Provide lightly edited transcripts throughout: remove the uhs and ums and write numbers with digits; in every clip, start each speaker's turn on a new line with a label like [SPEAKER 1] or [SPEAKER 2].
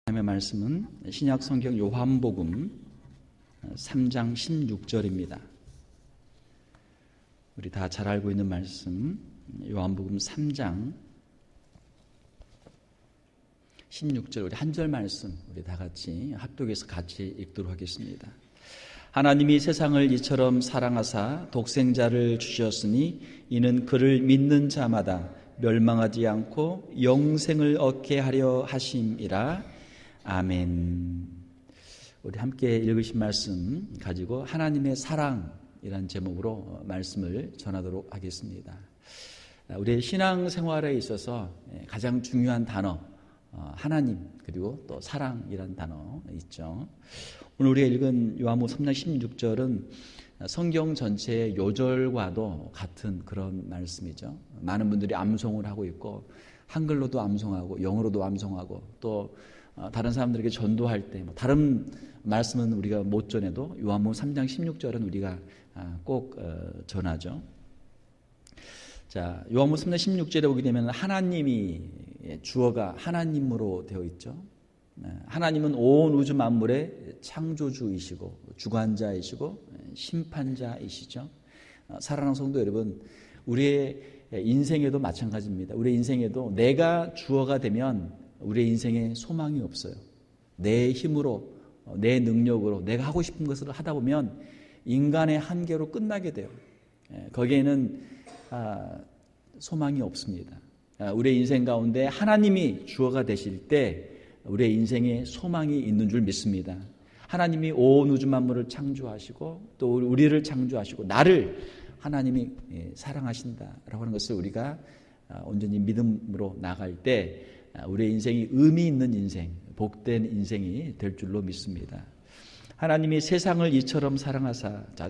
[SPEAKER 1] 하나님의 말씀은 신약 성경 요한복음 3장 16절입니다. 우리 다 잘 알고 있는 말씀, 요한복음 3장 16절, 우리 한 절 말씀 우리 다 같이 합독해서 같이 읽도록 하겠습니다. 하나님이 세상을 이처럼 사랑하사 독생자를 주셨으니 이는 그를 믿는 자마다 멸망하지 않고 영생을 얻게 하려 하심이라. 아멘. 우리 함께 읽으신 말씀 가지고 하나님의 사랑이라는 제목으로 말씀을 전하도록 하겠습니다. 우리의 신앙생활에 있어서 가장 중요한 단어, 하나님 그리고 또 사랑이라는 단어 있죠. 오늘 우리가 읽은 요한복음 3장 16절은 성경 전체의 요절과도 같은 그런 말씀이죠. 많은 분들이 암송을 하고 있고 한글로도 암송하고 영어로도 암송하고 또 다른 사람들에게 전도할 때 다른 말씀은 우리가 못 전해도 요한복음 3장 16절은 우리가 꼭 전하죠. 자, 요한복음 3장 16절에 보게 되면 하나님이 주어가 하나님으로 되어 있죠. 하나님은 온 우주 만물의 창조주이시고 주관자이시고 심판자이시죠. 사랑하는 성도 여러분, 우리의 인생에도 마찬가지입니다. 우리의 인생에도 내가 주어가 되면 우리의 인생에 소망이 없어요. 내 힘으로, 내 능력으로 내가 하고 싶은 것을 하다 보면 인간의 한계로 끝나게 돼요. 거기에는 소망이 없습니다. 우리의 인생 가운데 하나님이 주어가 되실 때 우리의 인생에 소망이 있는 줄 믿습니다. 하나님이 온 우주 만물을 창조하시고 또 우리를 창조하시고 나를 하나님이 사랑하신다라고 하는 것을 우리가 온전히 믿음으로 나갈 때 우리의 인생이 의미 있는 인생, 복된 인생이 될 줄로 믿습니다. 하나님이 세상을 이처럼 사랑하사, 자,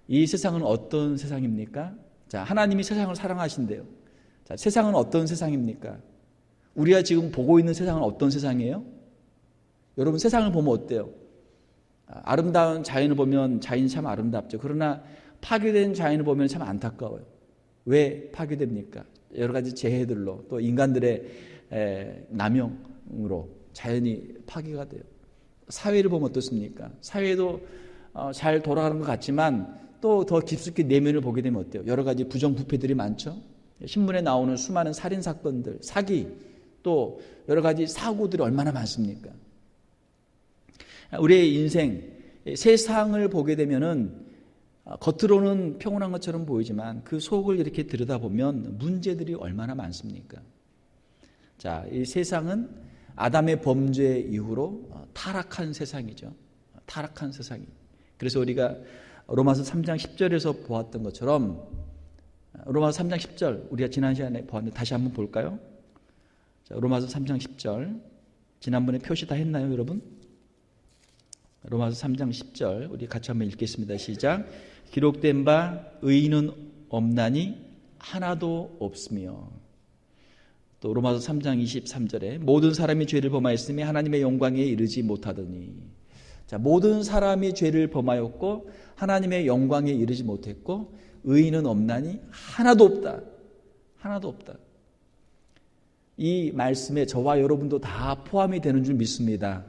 [SPEAKER 1] 이 세상은 어떤 세상입니까? 자, 하나님이 세상을 사랑하신대요. 자, 세상은 어떤 세상입니까? 우리가 지금 보고 있는 세상은 어떤 세상이에요? 여러분, 세상을 보면 어때요? 아름다운 자연을 보면 자연이 참 아름답죠. 그러나 파괴된 자연을 보면 참 안타까워요. 왜 파괴됩니까? 여러 가지 재해들로 또 인간들의 남용으로 자연이 파괴가 돼요. 사회를 보면 어떻습니까? 사회도 잘 돌아가는 것 같지만 또 더 깊숙이 내면을 보게 되면 어때요? 여러 가지 부정부패들이 많죠. 신문에 나오는 수많은 살인사건들, 사기, 또 여러 가지 사고들이 얼마나 많습니까? 우리의 인생, 세상을 보게 되면은 겉으로는 평온한 것처럼 보이지만 그 속을 이렇게 들여다보면 문제들이 얼마나 많습니까? 자, 이 세상은 아담의 범죄 이후로 타락한 세상이죠. 타락한 세상이. 그래서 우리가 로마서 3장 10절에서 보았던 것처럼 로마서 3장 10절 우리가 지난 시간에 보았는데 다시 한번 볼까요? 자, 로마서 3장 10절 지난번에 표시 다 했나요, 여러분? 로마서 3장 10절 우리 같이 한번 읽겠습니다. 시작. 기록된 바 의인은 없나니 하나도 없으며, 또 로마서 3장 23절에 모든 사람이 죄를 범하였으며 하나님의 영광에 이르지 못하더니, 자, 모든 사람이 죄를 범하였고 하나님의 영광에 이르지 못했고 의인은 없나니 하나도 없다. 하나도 없다. 이 말씀에 저와 여러분도 다 포함이 되는 줄 믿습니다.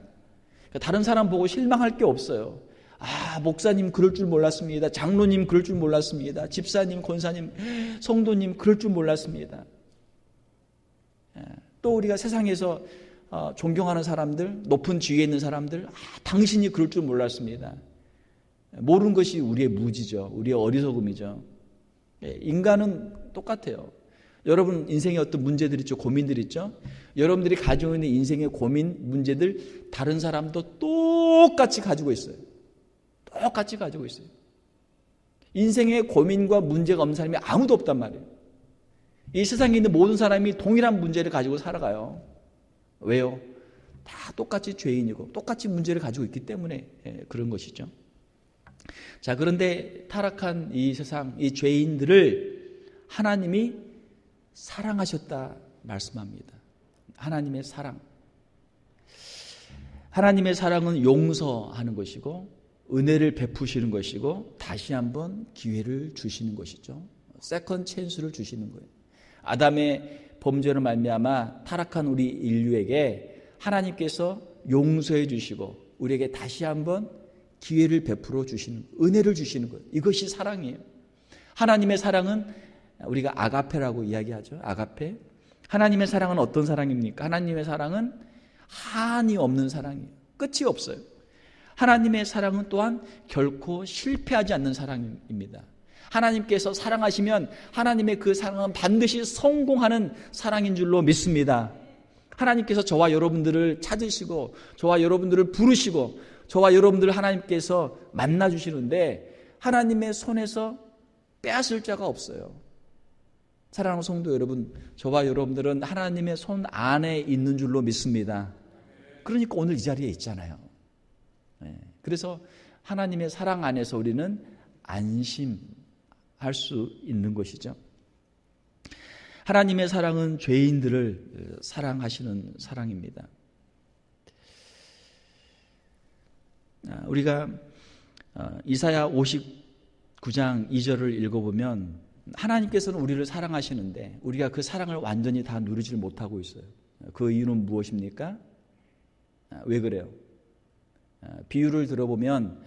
[SPEAKER 1] 다른 사람 보고 실망할 게 없어요. 목사님 그럴 줄 몰랐습니다. 장로님 그럴 줄 몰랐습니다. 집사님, 권사님, 성도님 그럴 줄 몰랐습니다. 또 우리가 세상에서 존경하는 사람들, 높은 지위에 있는 사람들, 당신이 그럴 줄 몰랐습니다. 모르는 것이 우리의 무지죠. 우리의 어리석음이죠. 인간은 똑같아요. 여러분 인생에 어떤 문제들 있죠. 고민들 있죠. 여러분들이 가지고 있는 인생의 고민, 문제들 다른 사람도 똑같이 가지고 있어요. 똑같이 가지고 있어요. 인생의 고민과 문제가 없는 사람이 아무도 없단 말이에요. 이 세상에 있는 모든 사람이 동일한 문제를 가지고 살아가요. 왜요? 다 똑같이 죄인이고 똑같이 문제를 가지고 있기 때문에 그런 것이죠. 자, 그런데 타락한 이 세상, 이 죄인들을 하나님이 사랑하셨다 말씀합니다. 하나님의 사랑. 하나님의 사랑은 용서하는 것이고 은혜를 베푸시는 것이고 다시 한번 기회를 주시는 것이죠. 세컨 찬스를 주시는 거예요. 아담의 범죄로 말미암아 타락한 우리 인류에게 하나님께서 용서해 주시고 우리에게 다시 한번 기회를 베풀어 주시는, 은혜를 주시는 것, 이것이 사랑이에요. 하나님의 사랑은 우리가 아가페라고 이야기하죠. 아가페. 하나님의 사랑은 어떤 사랑입니까? 하나님의 사랑은 한이 없는 사랑이에요. 끝이 없어요. 하나님의 사랑은 또한 결코 실패하지 않는 사랑입니다. 하나님께서 사랑하시면 하나님의 그 사랑은 반드시 성공하는 사랑인 줄로 믿습니다. 하나님께서 저와 여러분들을 찾으시고 저와 여러분들을 부르시고 저와 여러분들을 하나님께서 만나주시는데 하나님의 손에서 빼앗을 자가 없어요. 사랑하는 성도 여러분, 저와 여러분들은 하나님의 손 안에 있는 줄로 믿습니다. 그러니까 오늘 이 자리에 있잖아요. 그래서 하나님의 사랑 안에서 우리는 안심할 수 있는 것이죠. 하나님의 사랑은 죄인들을 사랑하시는 사랑입니다. 우리가 이사야 59장 2절을 읽어보면 하나님께서는 우리를 사랑하시는데 우리가 그 사랑을 완전히 다 누리지를 못하고 있어요. 그 이유는 무엇입니까? 왜 그래요? 비유를 들어보면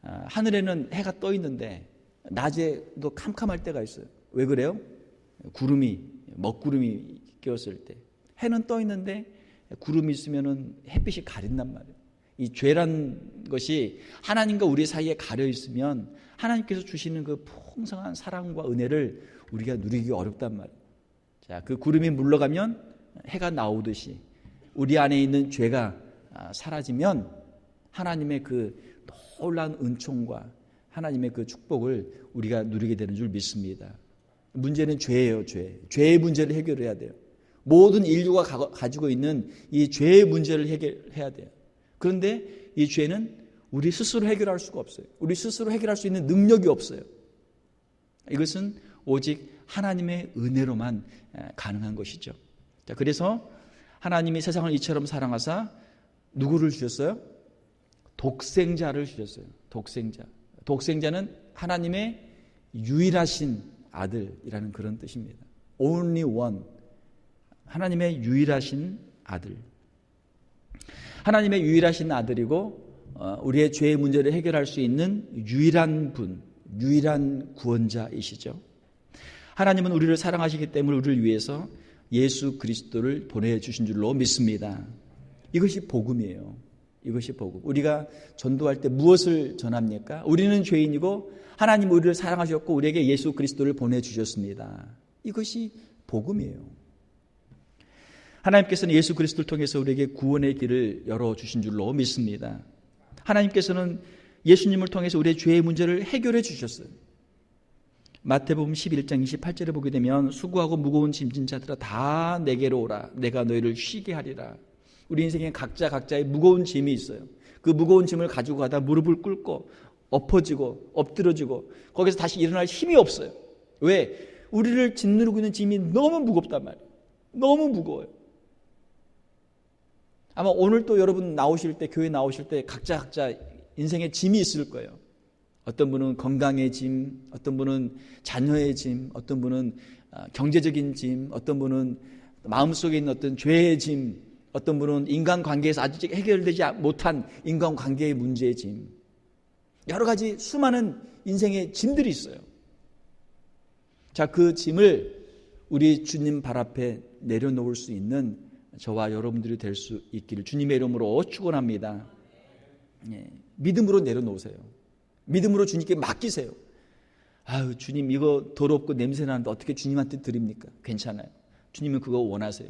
[SPEAKER 1] 하늘에는 해가 떠 있는데 낮에도 캄캄할 때가 있어요. 왜 그래요? 먹구름이 끼었을 때 해는 떠 있는데 구름이 있으면은 햇빛이 가린단 말이에요. 이 죄란 것이 하나님과 우리 사이에 가려 있으면 하나님께서 주시는 그 풍성한 사랑과 은혜를 우리가 누리기 어렵단 말이에요. 자, 그 구름이 물러가면 해가 나오듯이 우리 안에 있는 죄가 사라지면 하나님의 그 놀라운 은총과 하나님의 그 축복을 우리가 누리게 되는 줄 믿습니다. 문제는 죄예요, 죄. 죄의 문제를 해결해야 돼요. 모든 인류가 가지고 있는 이 죄의 문제를 해결해야 돼요. 그런데 이 죄는 우리 스스로 해결할 수가 없어요. 우리 스스로 해결할 수 있는 능력이 없어요. 이것은 오직 하나님의 은혜로만 가능한 것이죠. 자, 그래서 하나님이 세상을 이처럼 사랑하사 누구를 주셨어요? 독생자를 주셨어요. 독생자. 독생자는 하나님의 유일하신 아들이라는 그런 뜻입니다. Only one. 하나님의 유일하신 아들. 하나님의 유일하신 아들이고 우리의 죄의 문제를 해결할 수 있는 유일한 분, 유일한 구원자이시죠. 하나님은 우리를 사랑하시기 때문에 우리를 위해서 예수 그리스도를 보내주신 줄로 믿습니다. 이것이 복음이에요. 이것이 복음. 우리가 전도할 때 무엇을 전합니까? 우리는 죄인이고 하나님 우리를 사랑하셨고 우리에게 예수 그리스도를 보내주셨습니다. 이것이 복음이에요. 하나님께서는 예수 그리스도를 통해서 우리에게 구원의 길을 열어주신 줄로 믿습니다. 하나님께서는 예수님을 통해서 우리의 죄의 문제를 해결해 주셨어요. 마태복음 11장 28절에 보게 되면 수고하고 무거운 짐진 자들아 다 내게로 오라 내가 너희를 쉬게 하리라. 우리 인생에 각자의 무거운 짐이 있어요. 그 무거운 짐을 가지고 가다 무릎을 꿇고 엎어지고 엎드러지고 거기서 다시 일어날 힘이 없어요. 왜? 우리를 짓누르고 있는 짐이 너무 무겁단 말이에요. 너무 무거워요. 아마 오늘 또 여러분 나오실 때, 교회 나오실 때 각자 인생에 짐이 있을 거예요. 어떤 분은 건강의 짐, 어떤 분은 자녀의 짐, 어떤 분은 경제적인 짐, 어떤 분은 마음속에 있는 어떤 죄의 짐, 어떤 분은 인간관계에서 아직 해결되지 못한 인간관계의 문제의 짐. 여러 가지 수많은 인생의 짐들이 있어요. 자, 그 짐을 우리 주님 발 앞에 내려놓을 수 있는 저와 여러분들이 될 수 있기를 주님의 이름으로 축원합니다. 믿음으로 내려놓으세요. 믿음으로 주님께 맡기세요. 아유, 주님 이거 더럽고 냄새나는데 어떻게 주님한테 드립니까? 괜찮아요. 주님은 그거 원하세요.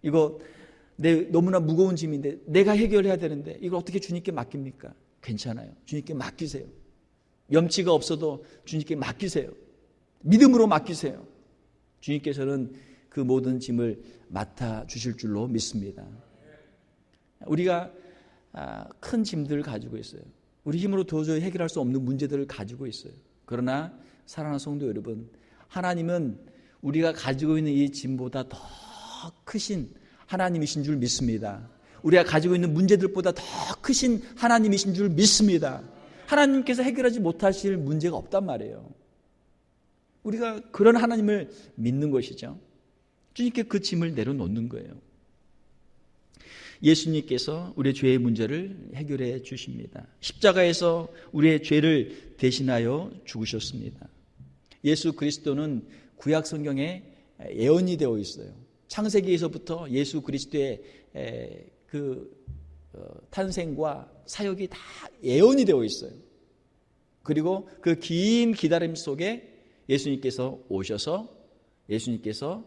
[SPEAKER 1] 이거 너무나 무거운 짐인데 내가 해결해야 되는데 이걸 어떻게 주님께 맡깁니까? 괜찮아요. 주님께 맡기세요. 염치가 없어도 주님께 맡기세요. 믿음으로 맡기세요. 주님께서는 그 모든 짐을 맡아주실 줄로 믿습니다. 우리가 큰 짐들을 가지고 있어요. 우리 힘으로 도저히 해결할 수 없는 문제들을 가지고 있어요. 그러나 사랑하는 성도 여러분, 하나님은 우리가 가지고 있는 이 짐보다 더 크신 하나님이신 줄 믿습니다. 우리가 가지고 있는 문제들보다 더 크신 하나님이신 줄 믿습니다. 하나님께서 해결하지 못하실 문제가 없단 말이에요. 우리가 그런 하나님을 믿는 것이죠. 주님께 그 짐을 내려놓는 거예요. 예수님께서 우리의 죄의 문제를 해결해 주십니다. 십자가에서 우리의 죄를 대신하여 죽으셨습니다. 예수 그리스도는 구약 성경에 예언이 되어 있어요. 창세기에서부터 예수 그리스도의 탄생과 사역이 다 예언이 되어 있어요. 그리고 그 긴 기다림 속에 예수님께서 오셔서 예수님께서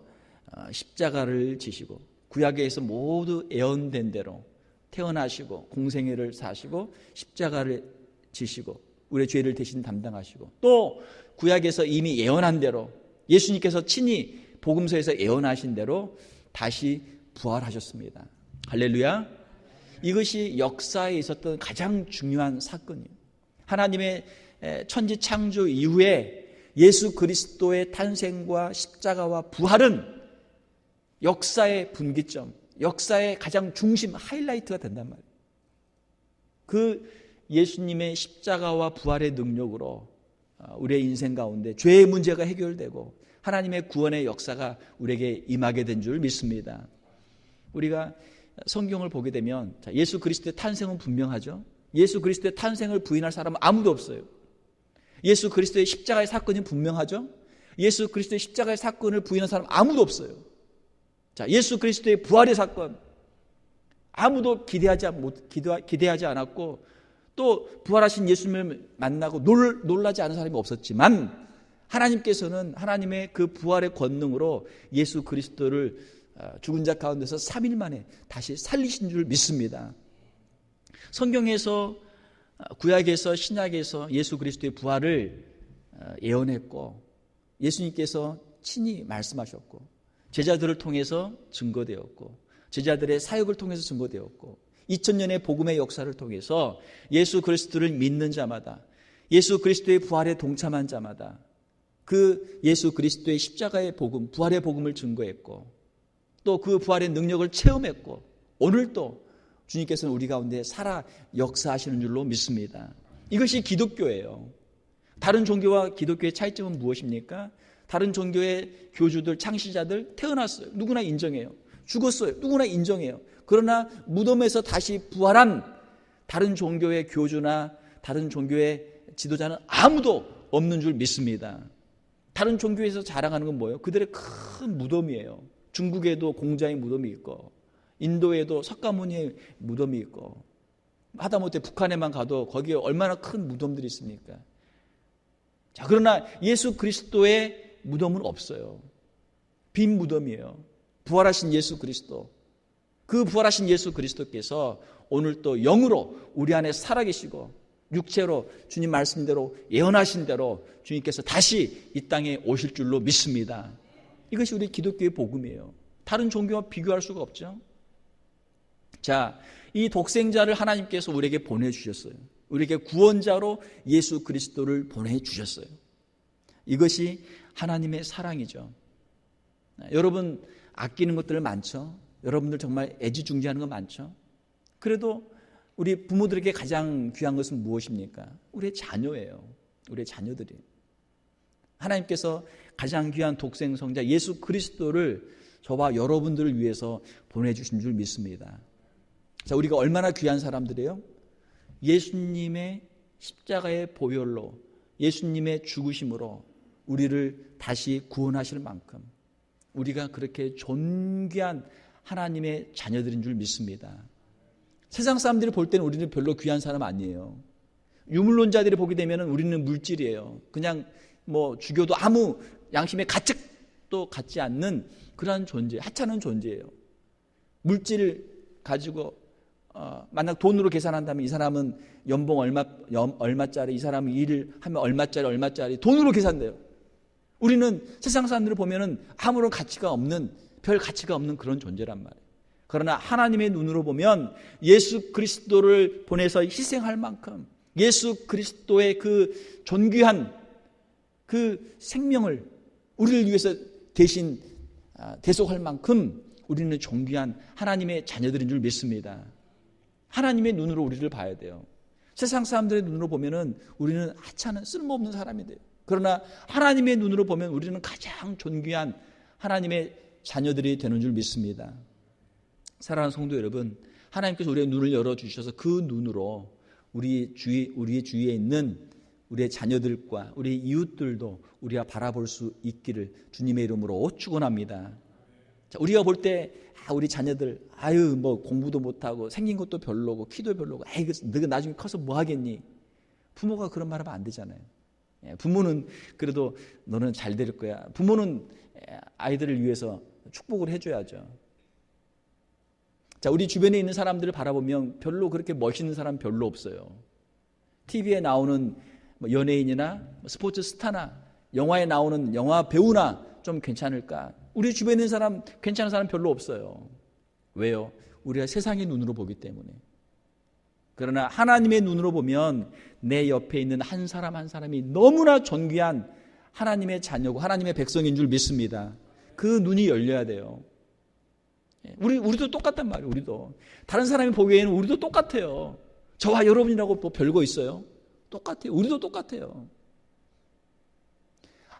[SPEAKER 1] 십자가를 지시고 구약에서 모두 예언된 대로 태어나시고 공생애를 사시고 십자가를 지시고 우리의 죄를 대신 담당하시고 또 구약에서 이미 예언한 대로 예수님께서 친히 복음서에서 예언하신 대로 다시 부활하셨습니다. 할렐루야. 이것이 역사에 있었던 가장 중요한 사건이에요. 하나님의 천지 창조 이후에 예수 그리스도의 탄생과 십자가와 부활은 역사의 분기점, 역사의 가장 중심, 하이라이트가 된단 말이에요. 그 예수님의 십자가와 부활의 능력으로 우리의 인생 가운데 죄의 문제가 해결되고 하나님의 구원의 역사가 우리에게 임하게 된 줄 믿습니다. 우리가 성경을 보게 되면 예수 그리스도의 탄생은 분명하죠. 예수 그리스도의 탄생을 부인할 사람은 아무도 없어요. 예수 그리스도의 십자가의 사건이 분명하죠. 예수 그리스도의 십자가의 사건을 부인하는 사람 아무도 없어요. 자, 예수 그리스도의 부활의 사건 아무도 기대하지 않았고 또 부활하신 예수님을 만나고 놀라지 않은 사람이 없었지만 하나님께서는 하나님의 그 부활의 권능으로 예수 그리스도를 죽은 자 가운데서 3일 만에 다시 살리신 줄 믿습니다. 성경에서 구약에서 신약에서 예수 그리스도의 부활을 예언했고 예수님께서 친히 말씀하셨고 제자들을 통해서 증거되었고 제자들의 사역을 통해서 증거되었고 2000년의 복음의 역사를 통해서 예수 그리스도를 믿는 자마다 예수 그리스도의 부활에 동참한 자마다 그 예수 그리스도의 십자가의 복음, 부활의 복음을 증거했고 또 그 부활의 능력을 체험했고 오늘도 주님께서는 우리 가운데 살아 역사하시는 줄로 믿습니다. 이것이 기독교예요. 다른 종교와 기독교의 차이점은 무엇입니까? 다른 종교의 교주들, 창시자들 태어났어요. 누구나 인정해요. 죽었어요. 누구나 인정해요. 그러나 무덤에서 다시 부활한 다른 종교의 교주나 다른 종교의 지도자는 아무도 없는 줄 믿습니다. 다른 종교에서 자랑하는 건 뭐예요? 그들의 큰 무덤이에요. 중국에도 공자의 무덤이 있고 인도에도 석가모니의 무덤이 있고 하다못해 북한에만 가도 거기에 얼마나 큰 무덤들이 있습니까? 자, 그러나 예수 그리스도의 무덤은 없어요. 빈 무덤이에요. 부활하신 예수 그리스도. 그 부활하신 예수 그리스도께서 오늘 또 영으로 우리 안에 살아계시고 육체로 주님 말씀대로 예언하신 대로 주님께서 다시 이 땅에 오실 줄로 믿습니다. 이것이 우리 기독교의 복음이에요. 다른 종교와 비교할 수가 없죠. 자, 이 독생자를 하나님께서 우리에게 보내주셨어요. 우리에게 구원자로 예수 그리스도를 보내주셨어요. 이것이 하나님의 사랑이죠. 여러분 아끼는 것들 많죠. 여러분들 정말 애지중지하는 거 많죠. 그래도 우리 부모들에게 가장 귀한 것은 무엇입니까? 우리의 자녀예요. 우리의 자녀들이. 하나님께서 가장 귀한 독생 성자 예수 그리스도를 저와 여러분들을 위해서 보내주신 줄 믿습니다. 자, 우리가 얼마나 귀한 사람들이에요? 예수님의 십자가의 보혈로 예수님의 죽으심으로 우리를 다시 구원하실 만큼 우리가 그렇게 존귀한 하나님의 자녀들인 줄 믿습니다. 세상 사람들이 볼 때는 우리는 별로 귀한 사람 아니에요. 유물론자들이 보게 되면 우리는 물질이에요. 그냥 뭐 죽여도 아무 양심의 가책도 갖지 않는 그러한 존재, 하찮은 존재예요. 물질을 가지고 만약 돈으로 계산한다면 이 사람은 연봉 얼마짜리, 이 사람은 일을 하면 얼마짜리 돈으로 계산돼요. 우리는 세상 사람들을 보면은 아무런 가치가 없는, 별 가치가 없는 그런 존재란 말이에요. 그러나 하나님의 눈으로 보면 예수 그리스도를 보내서 희생할 만큼 예수 그리스도의 그 존귀한 그 생명을 우리를 위해서 대신 대속할 만큼 우리는 존귀한 하나님의 자녀들인 줄 믿습니다. 하나님의 눈으로 우리를 봐야 돼요. 세상 사람들의 눈으로 보면은 우리는 하찮은 쓸모없는 사람이 돼요. 그러나 하나님의 눈으로 보면 우리는 가장 존귀한 하나님의 자녀들이 되는 줄 믿습니다. 사랑하는 성도 여러분, 하나님께서 우리의 눈을 열어주셔서 그 눈으로 우리의 주위에 있는 우리의 자녀들과 우리 이웃들도 우리가 바라볼 수 있기를 주님의 이름으로 축원합니다. 자, 우리가 볼 때 우리 자녀들 뭐 공부도 못하고 생긴 것도 별로고 키도 별로고 너가 나중에 커서 뭐 하겠니? 부모가 그런 말 하면 안 되잖아요. 부모는 그래도 너는 잘 될 거야. 부모는 아이들을 위해서 축복을 해줘야죠. 자, 우리 주변에 있는 사람들을 바라보면 별로 그렇게 멋있는 사람 별로 없어요. TV에 나오는 연예인이나 스포츠 스타나 영화에 나오는 영화 배우나 좀 괜찮을까? 우리 주변에 있는 사람 괜찮은 사람 별로 없어요. 왜요? 우리가 세상의 눈으로 보기 때문에. 그러나 하나님의 눈으로 보면 내 옆에 있는 한 사람 한 사람이 너무나 존귀한 하나님의 자녀고 하나님의 백성인 줄 믿습니다. 그 눈이 열려야 돼요. 우리도 똑같단 말이에요. 우리도 다른 사람이 보기에는 우리도 똑같아요. 저와 여러분이라고 뭐 별거 있어요? 똑같아요. 우리도 똑같아요.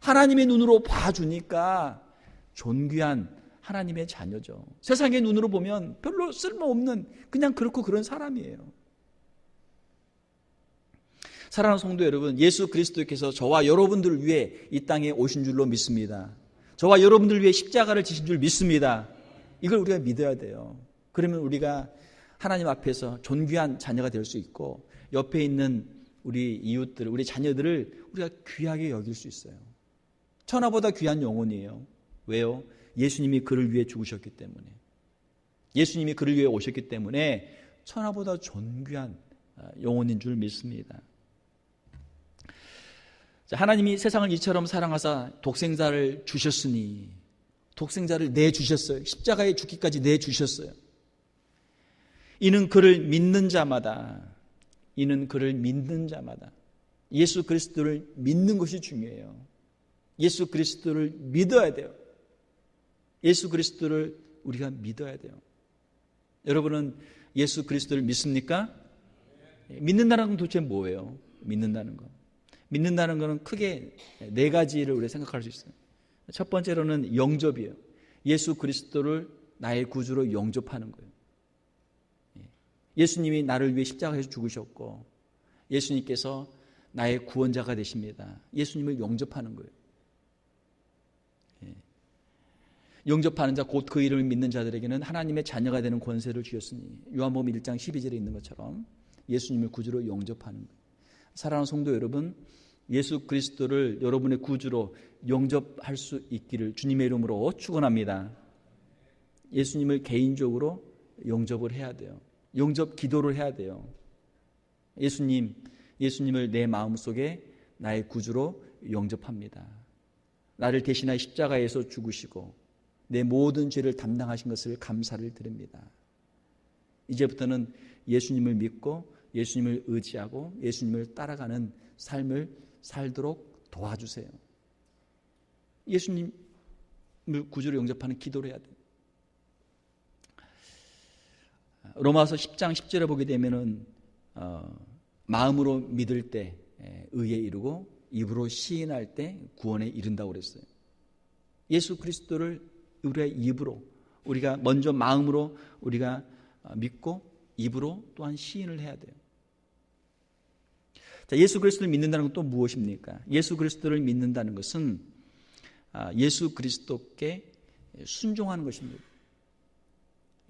[SPEAKER 1] 하나님의 눈으로 봐주니까 존귀한 하나님의 자녀죠. 세상의 눈으로 보면 별로 쓸모없는 그냥 그렇고 그런 사람이에요. 사랑하는 성도 여러분, 예수 그리스도께서 저와 여러분들을 위해 이 땅에 오신 줄로 믿습니다. 저와 여러분들을 위해 십자가를 지신 줄 믿습니다. 이걸 우리가 믿어야 돼요. 그러면 우리가 하나님 앞에서 존귀한 자녀가 될 수 있고 옆에 있는 우리 이웃들, 우리 자녀들을 우리가 귀하게 여길 수 있어요. 천하보다 귀한 영혼이에요. 왜요? 예수님이 그를 위해 죽으셨기 때문에. 예수님이 그를 위해 오셨기 때문에 천하보다 존귀한 영혼인 줄 믿습니다. 자, 하나님이 세상을 이처럼 사랑하사 독생자를 주셨으니, 독생자를 내주셨어요. 십자가에 죽기까지 내주셨어요. 이는 그를 믿는 자마다 예수 그리스도를 믿는 것이 중요해요. 예수 그리스도를 믿어야 돼요. 예수 그리스도를 우리가 믿어야 돼요. 여러분은 예수 그리스도를 믿습니까? 믿는다는 건 도대체 뭐예요? 믿는다는 거는 크게 네 가지를 우리가 생각할 수 있어요. 첫 번째로는 영접이에요. 예수 그리스도를 나의 구주로 영접하는 거예요. 예수님이 나를 위해 십자가에서 죽으셨고 예수님께서 나의 구원자가 되십니다. 예수님을 영접하는 거예요. 영접하는 자 곧 그 이름을 믿는 자들에게는 하나님의 자녀가 되는 권세를 주셨으니, 요한복음 1장 12절에 있는 것처럼 예수님을 구주로 영접하는 거예요. 사랑하는 성도 여러분, 예수 그리스도를 여러분의 구주로 영접할 수 있기를 주님의 이름으로 축원합니다. 예수님을 개인적으로 영접을 해야 돼요. 영접 기도를 해야 돼요. 예수님을 내 마음속에 나의 구주로 영접합니다. 나를 대신하여 십자가에서 죽으시고 내 모든 죄를 담당하신 것을 감사를 드립니다. 이제부터는 예수님을 믿고 예수님을 의지하고 예수님을 따라가는 삶을 살도록 도와주세요. 예수님을 구주로 영접하는 기도를 해야 돼요. 로마서 10장 10절에 보게 되면은 마음으로 믿을 때 의에 이르고 입으로 시인할 때 구원에 이른다고 그랬어요. 예수 그리스도를 우리가 입으로, 우리가 먼저 마음으로 우리가 믿고 입으로 또한 시인을 해야 돼요. 자, 예수 그리스도를 믿는다는 건 또 무엇입니까? 예수 그리스도를 믿는다는 것은 예수 그리스도께 순종하는 것입니다.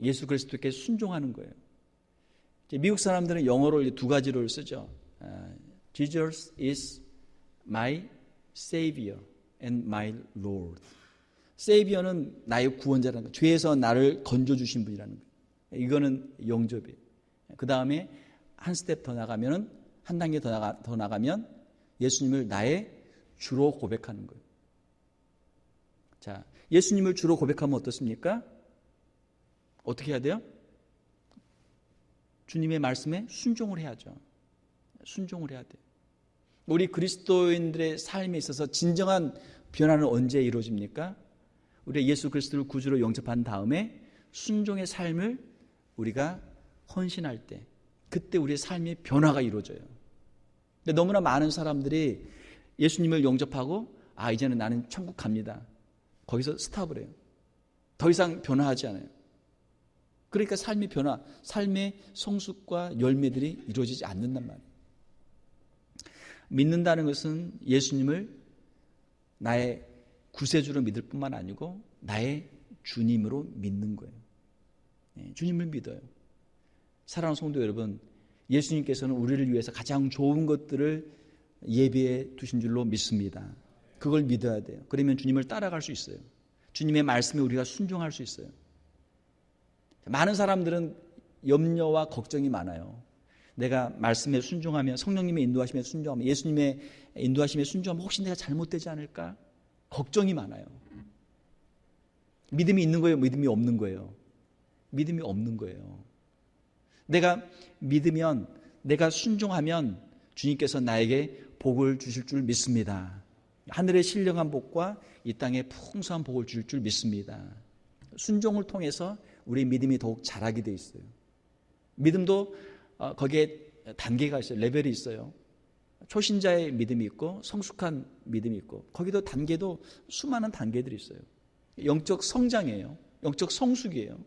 [SPEAKER 1] 예수 그리스도께 순종하는 거예요. 미국 사람들은 영어로 두 가지를 쓰죠. Jesus is my Savior and my Lord. Savior는 나의 구원자라는 거예요. 죄에서 나를 건져주신 분이라는 거예요. 이거는 영접이에요. 그 다음에 한 스텝 더 나가면, 한 단계 더 나가면 예수님을 나의 주로 고백하는 거예요. 자, 예수님을 주로 고백하면 어떻습니까? 어떻게 해야 돼요? 주님의 말씀에 순종을 해야죠. 순종을 해야 돼요. 우리 그리스도인들의 삶에 있어서 진정한 변화는 언제 이루어집니까? 우리가 예수 그리스도를 구주로 영접한 다음에 순종의 삶을 우리가 헌신할 때, 그때 우리의 삶의 변화가 이루어져요. 근데 너무나 많은 사람들이 예수님을 영접하고 이제는 나는 천국 갑니다. 거기서 스탑을 해요. 더 이상 변화하지 않아요. 그러니까 삶의 변화, 삶의 성숙과 열매들이 이루어지지 않는단 말이에요. 믿는다는 것은 예수님을 나의 구세주로 믿을 뿐만 아니고 나의 주님으로 믿는 거예요. 주님을 믿어요. 사랑하는 성도 여러분, 예수님께서는 우리를 위해서 가장 좋은 것들을 예비해 두신 줄로 믿습니다. 그걸 믿어야 돼요. 그러면 주님을 따라갈 수 있어요. 주님의 말씀에 우리가 순종할 수 있어요. 많은 사람들은 염려와 걱정이 많아요. 내가 말씀에 순종하면, 성령님의 인도하심에 순종하면, 예수님의 인도하심에 순종하면 혹시 내가 잘못되지 않을까? 걱정이 많아요. 믿음이 있는 거예요? 믿음이 없는 거예요? 믿음이 없는 거예요. 내가 믿으면, 내가 순종하면 주님께서 나에게 복을 주실 줄 믿습니다. 하늘의 신령한 복과 이 땅의 풍성한 복을 주실 줄 믿습니다. 순종을 통해서 우리 믿음이 더욱 자라게 돼 있어요. 믿음도 거기에 단계가 있어요. 레벨이 있어요. 초신자의 믿음이 있고 성숙한 믿음이 있고, 거기도 단계도 수많은 단계들이 있어요. 영적 성장이에요. 영적 성숙이에요.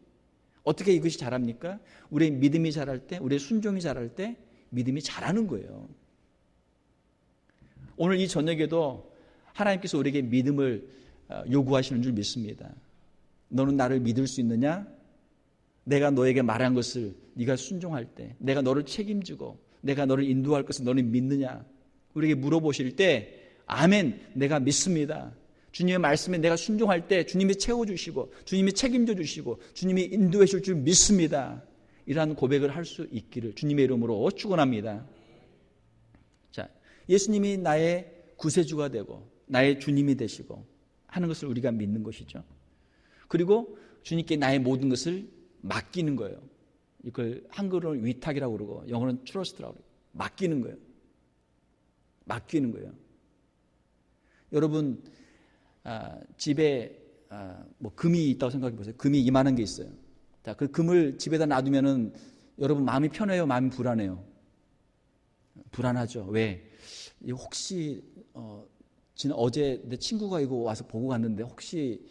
[SPEAKER 1] 어떻게 이것이 자랍니까? 우리의 믿음이 자랄 때, 우리의 순종이 자랄 때 믿음이 자라는 거예요. 오늘 이 저녁에도 하나님께서 우리에게 믿음을 요구하시는 줄 믿습니다. 너는 나를 믿을 수 있느냐? 내가 너에게 말한 것을 네가 순종할 때, 내가 너를 책임지고 내가 너를 인도할 것을 너는 믿느냐? 우리에게 물어보실 때 아멘, 내가 믿습니다. 주님의 말씀에 내가 순종할 때 주님이 채워주시고 주님이 책임져 주시고 주님이 인도해 줄 줄 믿습니다. 이러한 고백을 할 수 있기를 주님의 이름으로 축원합니다. 자, 예수님이 나의 구세주가 되고 나의 주님이 되시고 하는 것을 우리가 믿는 것이죠. 그리고 주님께 나의 모든 것을 맡기는 거예요. 이걸 한글로는 위탁이라고 그러고 영어로는 트러스트라고 그래요. 맡기는 거예요. 맡기는 거예요. 여러분 집에 뭐 금이 있다고 생각해 보세요. 금이 이만한 게 있어요. 자, 그 금을 집에다 놔두면은 여러분 마음이 편해요, 마음이 불안해요? 불안하죠. 왜? 혹시 어제 내 친구가 이거 와서 보고 갔는데 혹시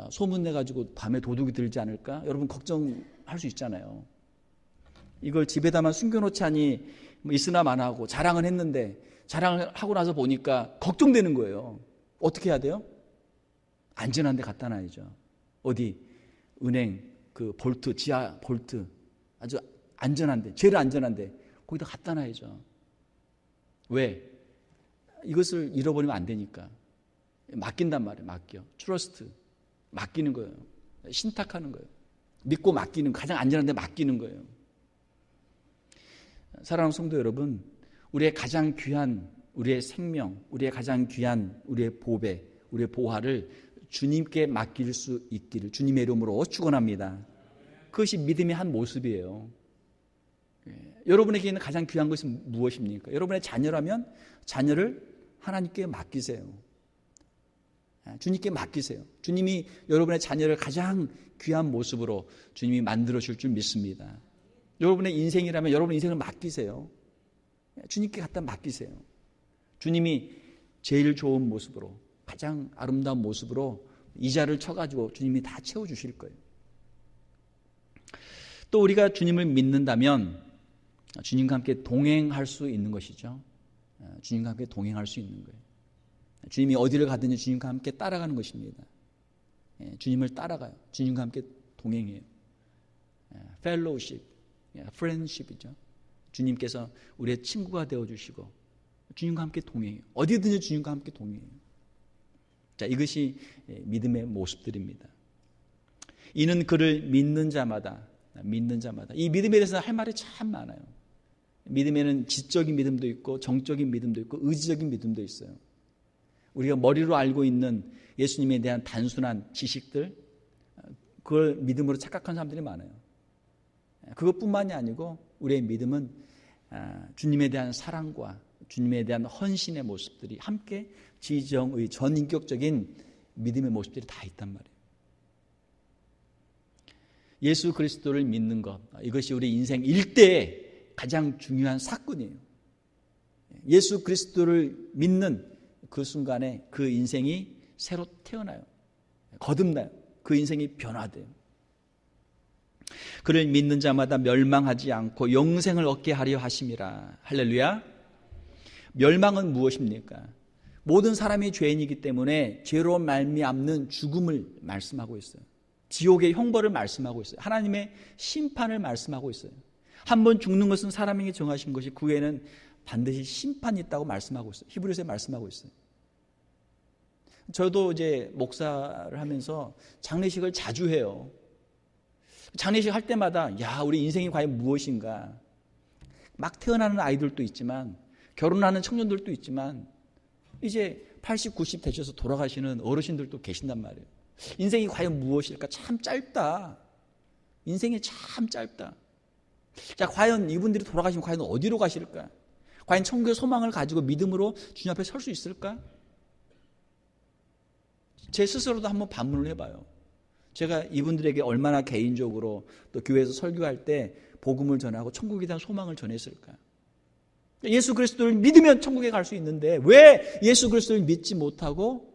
[SPEAKER 1] 소문내가지고 밤에 도둑이 들지 않을까? 여러분 걱정할 수 있잖아요. 이걸 집에다만 숨겨놓자니 뭐 있으나 마나하고 자랑은 했는데 자랑을 하고 나서 보니까 걱정되는 거예요. 어떻게 해야 돼요? 안전한 데 갖다 놔야죠. 어디? 은행 그 볼트, 지하 볼트, 아주 안전한데, 제일 안전한데 거기다 갖다 놔야죠. 왜? 이것을 잃어버리면 안 되니까. 맡긴단 말이에요. 맡겨. 트러스트. 맡기는 거예요. 신탁하는 거예요. 믿고 맡기는, 가장 안전한 데 맡기는 거예요. 사랑하는 성도 여러분, 우리의 가장 귀한 우리의 생명, 우리의 가장 귀한 우리의 보배, 우리의 보화를 주님께 맡길 수 있기를 주님의 이름으로 축원합니다. 그것이 믿음의 한 모습이에요. 여러분에게 있는 가장 귀한 것은 무엇입니까? 여러분의 자녀라면 자녀를 하나님께 맡기세요. 주님께 맡기세요. 주님이 여러분의 자녀를 가장 귀한 모습으로 주님이 만들어 줄 줄 믿습니다. 여러분의 인생이라면 여러분의 인생을 맡기세요. 주님께 갖다 맡기세요. 주님이 제일 좋은 모습으로, 가장 아름다운 모습으로 이자를 쳐가지고 주님이 다 채워주실 거예요. 또 우리가 주님을 믿는다면 주님과 함께 동행할 수 있는 것이죠. 주님과 함께 동행할 수 있는 거예요. 주님이 어디를 가든지 주님과 함께 따라가는 것입니다. 주님을 따라가요. 주님과 함께 동행해요. 펠로우십, 프렌드십이죠. 주님께서 우리의 친구가 되어주시고 주님과 함께 동행해요. 어디든지 주님과 함께 동행해요. 자, 이것이 믿음의 모습들입니다. 이는 그를 믿는 자마다 이 믿음에 대해서 할 말이 참 많아요. 믿음에는 지적인 믿음도 있고 정적인 믿음도 있고 의지적인 믿음도 있어요. 우리가 머리로 알고 있는 예수님에 대한 단순한 지식들, 그걸 믿음으로 착각한 사람들이 많아요. 그것뿐만이 아니고 우리의 믿음은 주님에 대한 사랑과 주님에 대한 헌신의 모습들이 함께 지정의 전인격적인 믿음의 모습들이 다 있단 말이에요. 예수 그리스도를 믿는 것, 이것이 우리 인생 일대의 가장 중요한 사건이에요. 예수 그리스도를 믿는 그 순간에 그 인생이 새로 태어나요. 거듭나요. 그 인생이 변화돼요. 그를 믿는 자마다 멸망하지 않고 영생을 얻게 하려 하심이라. 할렐루야. 멸망은 무엇입니까? 모든 사람이 죄인이기 때문에 죄로 말미암는 죽음을 말씀하고 있어요. 지옥의 형벌을 말씀하고 있어요. 하나님의 심판을 말씀하고 있어요. 한 번 죽는 것은 사람에게 정하신 것이 그 후에는 반드시 심판이 있다고 말씀하고 있어요. 히브리서에 말씀하고 있어요. 저도 이제 목사를 하면서 장례식을 자주 해요. 장례식 할 때마다 야, 우리 인생이 과연 무엇인가? 막 태어나는 아이들도 있지만 결혼하는 청년들도 있지만 이제 80, 90 되셔서 돌아가시는 어르신들도 계신단 말이에요. 인생이 과연 무엇일까? 참 짧다. 인생이 참 짧다. 자, 과연 이분들이 돌아가시면 과연 어디로 가실까? 과연 천국의 소망을 가지고 믿음으로 주님 앞에 설 수 있을까? 제 스스로도 한번 반문을 해봐요. 제가 이분들에게 얼마나 개인적으로 또 교회에서 설교할 때 복음을 전하고 천국에 대한 소망을 전했을까? 예수 그리스도를 믿으면 천국에 갈 수 있는데 왜 예수 그리스도를 믿지 못하고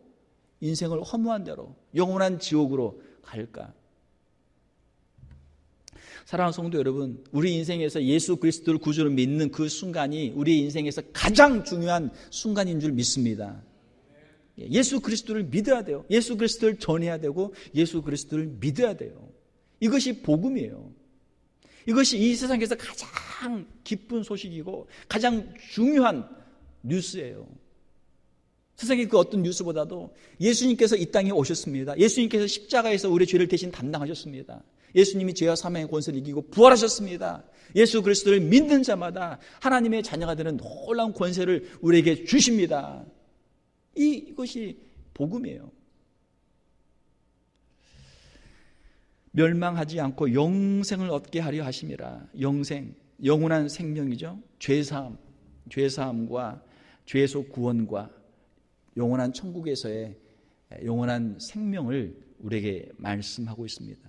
[SPEAKER 1] 인생을 허무한 대로 영원한 지옥으로 갈까? 사랑하는 성도 여러분, 우리 인생에서 예수 그리스도를 구주로 믿는 그 순간이 우리 인생에서 가장 중요한 순간인 줄 믿습니다. 예수 그리스도를 믿어야 돼요. 예수 그리스도를 전해야 되고 예수 그리스도를 믿어야 돼요. 이것이 복음이에요. 이것이 이 세상에서 가장 기쁜 소식이고 가장 중요한 뉴스예요. 세상의 그 어떤 뉴스보다도 예수님께서 이 땅에 오셨습니다. 예수님께서 십자가에서 우리의 죄를 대신 담당하셨습니다. 예수님이 죄와 사망의 권세를 이기고 부활하셨습니다. 예수 그리스도를 믿는 자마다 하나님의 자녀가 되는 놀라운 권세를 우리에게 주십니다. 이것이 복음이에요. 멸망하지 않고 영생을 얻게 하려 하심이라. 영생, 영원한 생명이죠. 죄사함과 죄에서 구원과 영원한 천국에서의 영원한 생명을 우리에게 말씀하고 있습니다.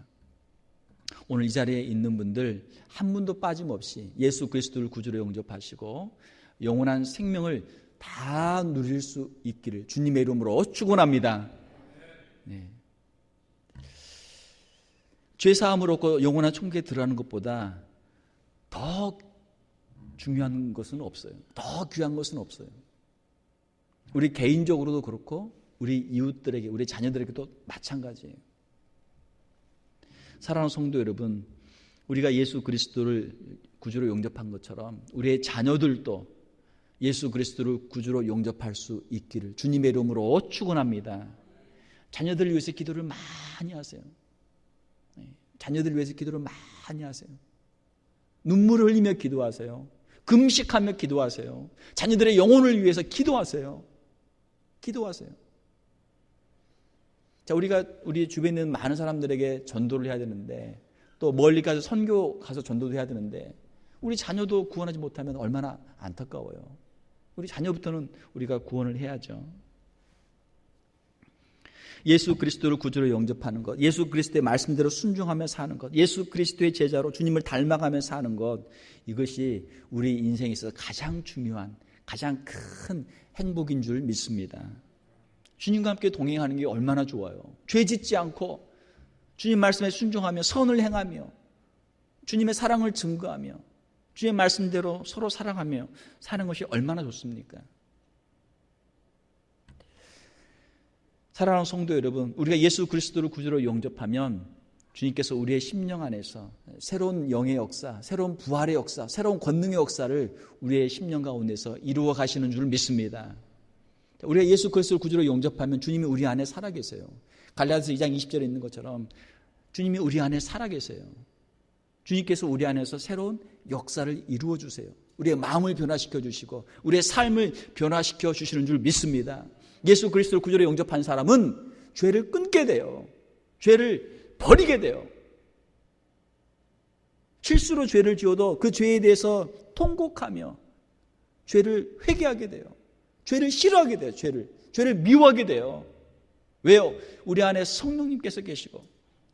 [SPEAKER 1] 오늘 이 자리에 있는 분들 한 분도 빠짐없이 예수 그리스도를 구주로 영접하시고 영원한 생명을 다 누릴 수 있기를 주님의 이름으로 축원합니다. 네. 죄사함을 얻고 영원한 천국에 들어가는 것보다 더 중요한 것은 없어요. 더 귀한 것은 없어요. 우리 개인적으로도 그렇고 우리 이웃들에게, 우리 자녀들에게도 마찬가지예요. 사랑하는 성도 여러분, 우리가 예수 그리스도를 구주로 영접한 것처럼 우리의 자녀들도 예수 그리스도를 구주로 영접할 수 있기를 주님의 이름으로 축원합니다. 자녀들을 위해서 기도를 많이 하세요. 자녀들을 위해서 기도를 많이 하세요. 눈물을 흘리며 기도하세요. 금식하며 기도하세요. 자녀들의 영혼을 위해서 기도하세요. 기도하세요. 자, 우리가 우리 주변에 있는 많은 사람들에게 전도를 해야 되는데 또 멀리 가서 선교 가서 전도도 해야 되는데 우리 자녀도 구원하지 못하면 얼마나 안타까워요. 우리 자녀부터는 우리가 구원을 해야죠. 예수 그리스도를 구주로 영접하는 것, 예수 그리스도의 말씀대로 순종하며 사는 것, 예수 그리스도의 제자로 주님을 닮아가며 사는 것, 이것이 우리 인생에 있어서 가장 중요한, 가장 큰 행복인 줄 믿습니다. 주님과 함께 동행하는 게 얼마나 좋아요. 죄 짓지 않고 주님 말씀에 순종하며 선을 행하며 주님의 사랑을 증거하며 주의 말씀대로 서로 사랑하며 사는 것이 얼마나 좋습니까? 사랑하는 성도 여러분, 우리가 예수 그리스도를 구주로 영접하면 주님께서 우리의 심령 안에서 새로운 영의 역사, 새로운 부활의 역사, 새로운 권능의 역사를 우리의 심령 가운데서 이루어 가시는 줄 믿습니다. 우리가 예수 그리스도를 구주로 영접하면 주님이 우리 안에 살아계세요. 갈라디아서 2장 20절에 있는 것처럼 주님이 우리 안에 살아계세요. 주님께서 우리 안에서 새로운 역사를 이루어 주세요. 우리의 마음을 변화시켜 주시고 우리의 삶을 변화시켜 주시는 줄 믿습니다. 예수 그리스도를 구주로 영접한 사람은 죄를 끊게 돼요. 죄를 버리게 돼요. 실수로 죄를 지어도 그 죄에 대해서 통곡하며 죄를 회개하게 돼요. 죄를 싫어하게 돼요. 죄를 미워하게 돼요. 왜요? 우리 안에 성령님께서 계시고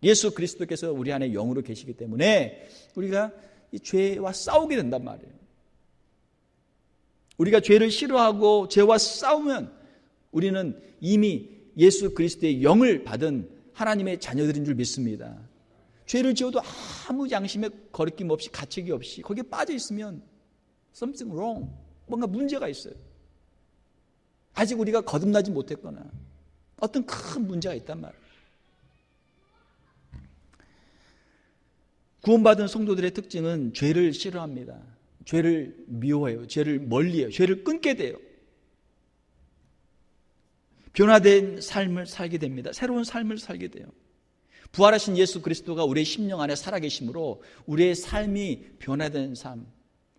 [SPEAKER 1] 예수 그리스도께서 우리 안에 영으로 계시기 때문에 우리가 이 죄와 싸우게 된단 말이에요. 우리가 죄를 싫어하고 죄와 싸우면 우리는 이미 예수 그리스도의 영을 받은 하나님의 자녀들인 줄 믿습니다. 죄를 지어도 아무 양심의 거리낌 없이 가책이 없이 거기에 빠져 있으면 something wrong, 뭔가 문제가 있어요. 아직 우리가 거듭나지 못했거나 어떤 큰 문제가 있단 말이에요. 구원받은 성도들의 특징은 죄를 싫어합니다. 죄를 미워해요. 죄를 멀리해요. 죄를 끊게 돼요. 변화된 삶을 살게 됩니다. 새로운 삶을 살게 돼요. 부활하신 예수 그리스도가 우리의 심령 안에 살아계심으로 우리의 삶이 변화된 삶,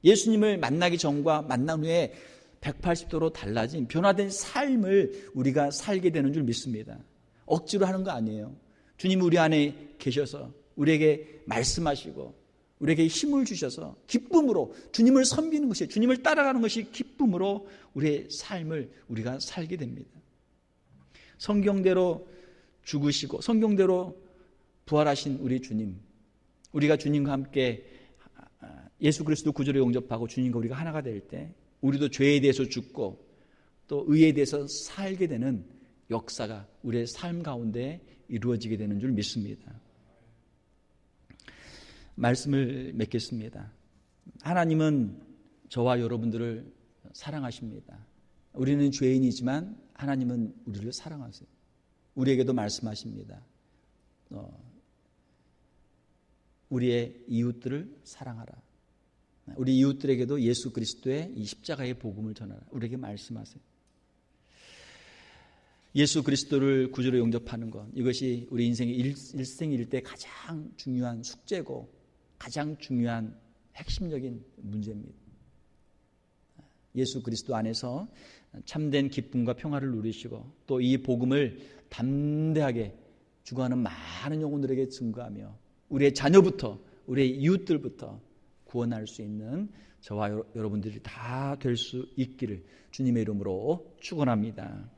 [SPEAKER 1] 예수님을 만나기 전과 만난 후에 180도로 달라진 변화된 삶을 우리가 살게 되는 줄 믿습니다. 억지로 하는 거 아니에요. 주님 우리 안에 계셔서 우리에게 말씀하시고 우리에게 힘을 주셔서 기쁨으로 주님을 섬기는 것이, 주님을 따라가는 것이 기쁨으로 우리의 삶을 우리가 살게 됩니다. 성경대로 죽으시고 성경대로 부활하신 우리 주님, 우리가 주님과 함께 예수 그리스도 구주로 영접하고 주님과 우리가 하나가 될 때 우리도 죄에 대해서 죽고 또 의에 대해서 살게 되는 역사가 우리의 삶 가운데 이루어지게 되는 줄 믿습니다. 말씀을 맺겠습니다. 하나님은 저와 여러분들을 사랑하십니다. 우리는 죄인이지만 하나님은 우리를 사랑하세요. 우리에게도 말씀하십니다. 우리의 이웃들을 사랑하라. 우리 이웃들에게도 예수 그리스도의 이 십자가의 복음을 전하라. 우리에게 말씀하세요. 예수 그리스도를 구주로 영접하는 것, 이것이 우리 인생의 일생일대 가장 중요한 숙제고 가장 중요한 핵심적인 문제입니다. 예수 그리스도 안에서 참된 기쁨과 평화를 누리시고 또 이 복음을 담대하게 주고하는 많은 영혼들에게 증거하며 우리의 자녀부터 우리의 이웃들부터 구원할 수 있는 저와 여러분들이 다 될 수 있기를 주님의 이름으로 축원합니다.